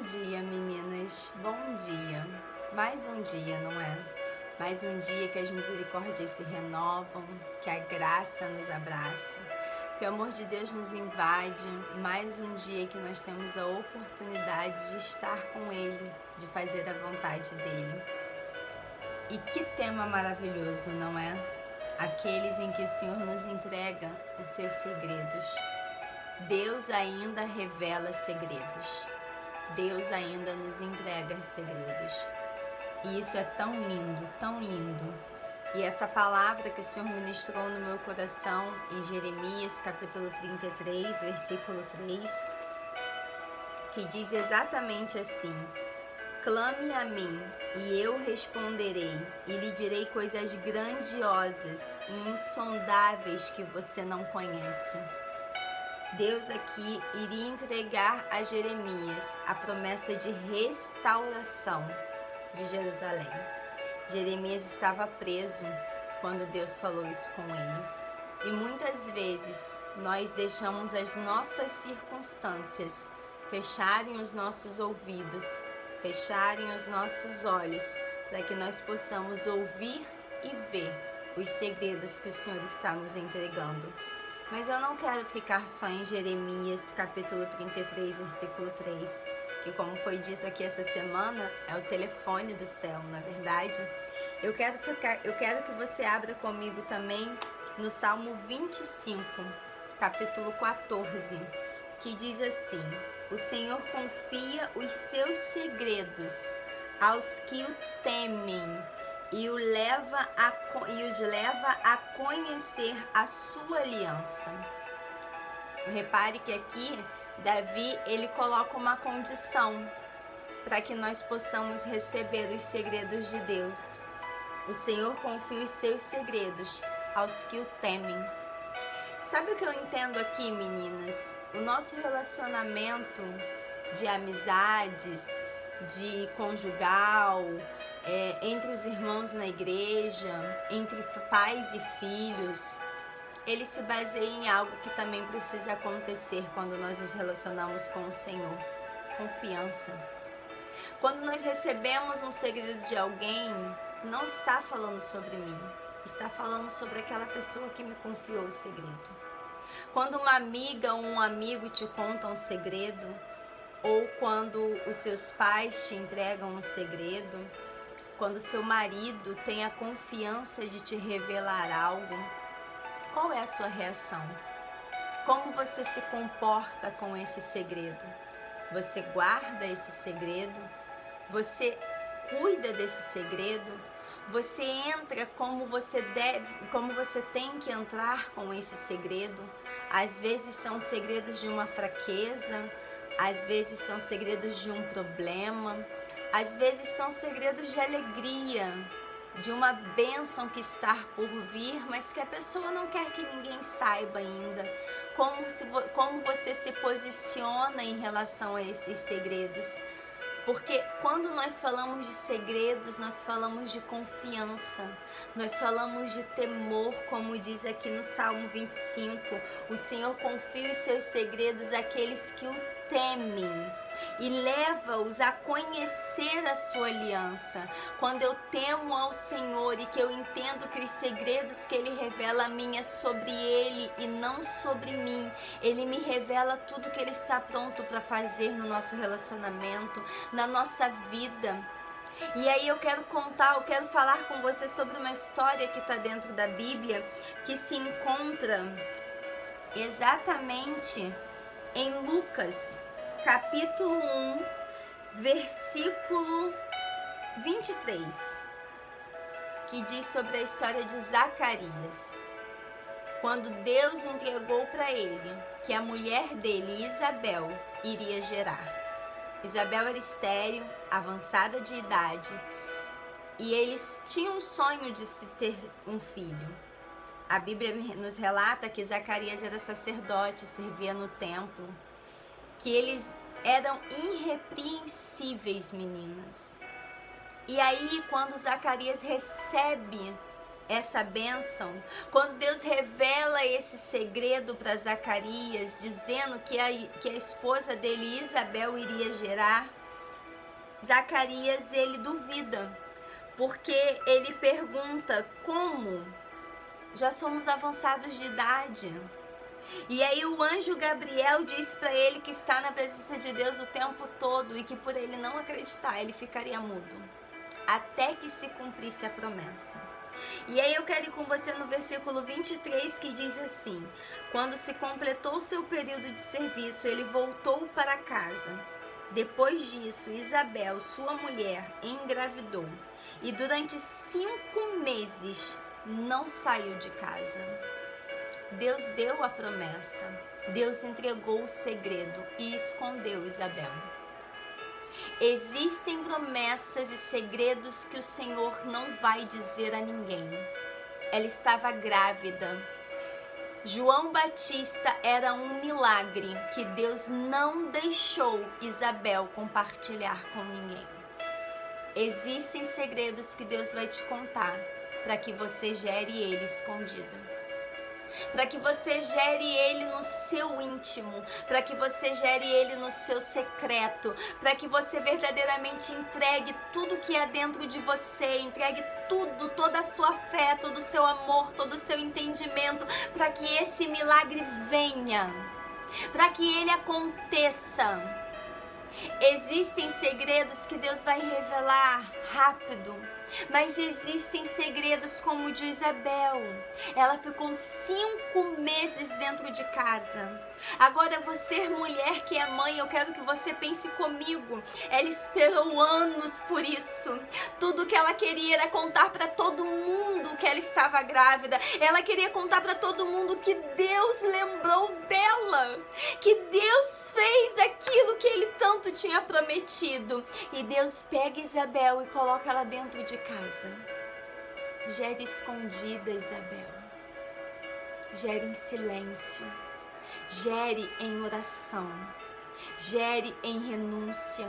dia, meninas. Bom dia. Mais um dia, não é? Mais um dia que as misericórdias se renovam, que a graça nos abraça, que o amor de Deus nos invade. Mais um dia que nós temos a oportunidade de estar com Ele, de fazer a vontade dEle. E que tema maravilhoso, não é? Aqueles em que o Senhor nos entrega os seus segredos. Deus ainda revela segredos. Deus ainda nos entrega segredos. E isso é tão lindo, tão lindo. E essa palavra que o Senhor ministrou no meu coração em Jeremias capítulo 33, versículo 3, que diz exatamente assim: clame a mim e eu responderei e lhe direi coisas grandiosas e insondáveis que você não conhece. Deus aqui iria entregar a Jeremias a promessa de restauração de Jerusalém. Jeremias estava preso quando Deus falou isso com ele. E muitas vezes nós deixamos as nossas circunstâncias fecharem os nossos ouvidos, fecharem os nossos olhos, para que nós possamos ouvir e ver os segredos que o Senhor está nos entregando. Mas eu não quero ficar só em Jeremias capítulo 33, versículo 3, que, como foi dito aqui essa semana, é o telefone do céu, na verdade. Eu quero que você abra comigo também no Salmo 25, capítulo 14, que diz assim: o Senhor confia os seus segredos aos que o temem e os leva a conhecer a sua aliança. Repare que aqui Davi, ele coloca uma condição para que nós possamos receber os segredos de Deus. O Senhor confia os seus segredos aos que o temem. Sabe o que eu entendo aqui, meninas? O nosso relacionamento de amizades, de conjugal, entre os irmãos na igreja, entre pais e filhos, ele se baseia em algo que também precisa acontecer quando nós nos relacionamos com o Senhor: confiança. Quando nós recebemos um segredo de alguém, não está falando sobre mim, está falando sobre aquela pessoa que me confiou o segredo. Quando uma amiga ou um amigo te conta um segredo, ou quando os seus pais te entregam um segredo, quando seu marido tem a confiança de te revelar algo, qual é a sua reação? Como você se comporta com esse segredo? Você guarda esse segredo? Você cuida desse segredo? Você entra como você tem que entrar com esse segredo? Às vezes são segredos de uma fraqueza, às vezes são segredos de um problema, às vezes são segredos de alegria, de uma bênção que está por vir, mas que a pessoa não quer que ninguém saiba ainda. Como você se posiciona em relação a esses segredos? Porque quando nós falamos de segredos, nós falamos de confiança, nós falamos de temor, como diz aqui no Salmo 25, o Senhor confia os seus segredos àqueles que o temem e leva-os a conhecer a sua aliança. Quando eu temo ao Senhor e que eu entendo que os segredos que Ele revela a mim é sobre Ele e não sobre mim, Ele me revela tudo que Ele está pronto para fazer no nosso relacionamento, na nossa vida. E aí eu quero falar com você sobre uma história que está dentro da Bíblia, que se encontra exatamente em Lucas, capítulo 1, versículo 23, que diz sobre a história de Zacarias. Quando Deus entregou para ele que a mulher dele, Isabel, iria gerar. Isabel era estéril, avançada de idade, e eles tinham um sonho de se ter um filho. A Bíblia nos relata que Zacarias era sacerdote, servia no templo, que eles eram irrepreensíveis, meninas. E aí, quando Zacarias recebe essa bênção, quando Deus revela esse segredo para Zacarias, dizendo que a esposa dele, Isabel, iria gerar, Zacarias, ele duvida, porque ele pergunta como já somos avançados de idade. E aí o anjo Gabriel diz para ele que está na presença de Deus o tempo todo e que por ele não acreditar, ele ficaria mudo, até que se cumprisse a promessa. E aí eu quero ir com você no versículo 23, que diz assim: quando se completou seu período de serviço, ele voltou para casa. Depois disso, Isabel, sua mulher, engravidou e durante 5 meses não saiu de casa. Deus deu a promessa, Deus entregou o segredo e escondeu Isabel. Existem promessas e segredos que o Senhor não vai dizer a ninguém. Ela estava grávida. João Batista era um milagre que Deus não deixou Isabel compartilhar com ninguém. Existem segredos que Deus vai te contar para que você gere ele escondido. Para que você gere ele no seu íntimo, para que você gere ele no seu secreto, para que você verdadeiramente entregue tudo que é dentro de você, entregue tudo, toda a sua fé, todo o seu amor, todo o seu entendimento, para que esse milagre venha, para que ele aconteça. Existem segredos que Deus vai revelar rápido, mas existem segredos como o de Isabel. Ela ficou 5 meses dentro de casa. Agora você, mulher que é mãe, eu quero que você pense comigo. Ela esperou anos por isso. Tudo que ela queria era contar para todo mundo que ela estava grávida. Ela queria contar para todo mundo que Deus lembrou dela, que Deus fez aquilo que ele tanto tinha prometido. E Deus pega Isabel e coloca ela dentro de casa. Gere escondida, Isabel. Gere em silêncio. Gere em oração. Gere em renúncia.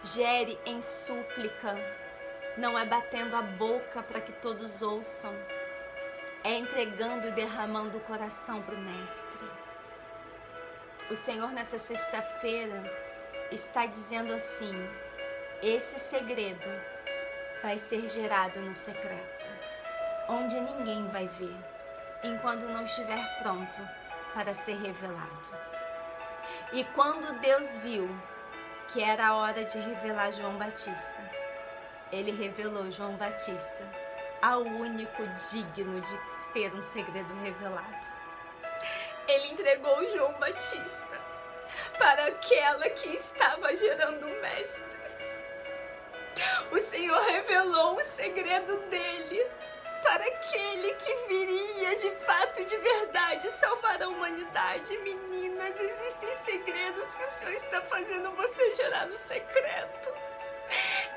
Gere em súplica. Não é batendo a boca para que todos ouçam. É entregando e derramando o coração para o Mestre. O Senhor nessa sexta-feira está dizendo assim: esse segredo vai ser gerado no secreto, onde ninguém vai ver, enquanto não estiver pronto para ser revelado. E quando Deus viu que era a hora de revelar João Batista, ele revelou João Batista ao único digno de ter um segredo revelado. Ele entregou João Batista para aquela que estava gerando o Mestre. O Senhor revelou o segredo dele para aquele que viria de fato, de verdade, salvar a humanidade. Meninas, existem segredos que o Senhor está fazendo você gerar no secreto.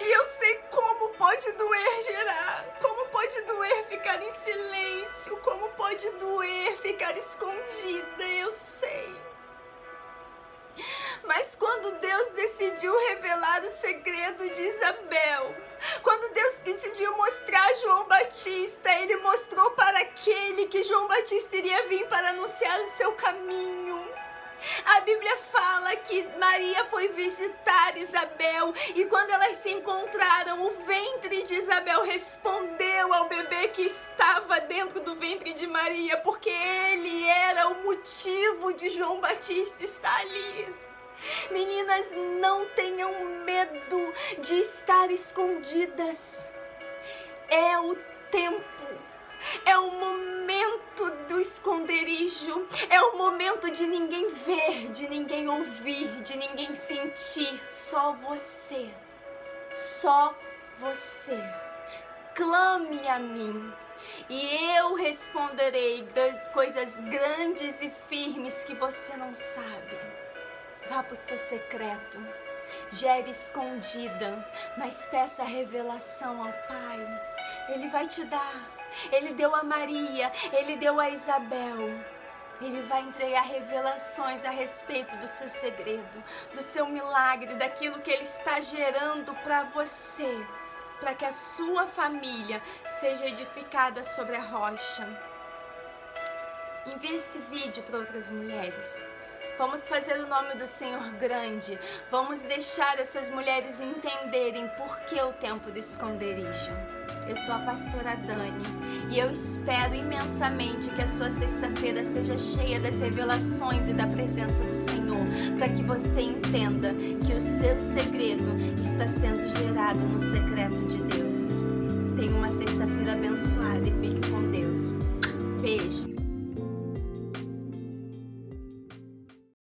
E eu sei como pode doer gerar, como pode doer ficar em silêncio, como pode doer ficar escondida, eu sei. Mas quando Deus decidiu revelar o segredo de Isabel, quando Deus decidiu mostrar João Batista, ele mostrou para aquele que João Batista iria vir para anunciar o seu caminho. A Bíblia fala que Maria foi visitar Isabel e quando elas se encontraram, o ventre de Isabel respondeu ao bebê que estava dentro do ventre de Maria, porque ele era o motivo de João Batista estar ali. Meninas, não tenham medo de estar escondidas. É o tempo. É o momento do esconderijo, é o momento de ninguém ver, de ninguém ouvir, de ninguém sentir. Só você, só você. Clame a mim e eu responderei coisas grandes e firmes que você não sabe. Vá para o seu secreto, gere escondida, mas peça a revelação ao Pai. Ele vai te dar. Ele deu a Maria, ele deu a Isabel. Ele vai entregar revelações a respeito do seu segredo, do seu milagre, daquilo que ele está gerando para você, para que a sua família seja edificada sobre a rocha. Envie esse vídeo para outras mulheres, Vamos fazer o nome do Senhor grande. Vamos deixar essas mulheres entenderem por que o tempo do esconderijo. Eu sou a pastora Dani e eu espero imensamente que a sua sexta-feira seja cheia das revelações e da presença do Senhor, para que você entenda que o seu segredo está sendo gerado no secreto de Deus. Tenha uma sexta-feira abençoada e fique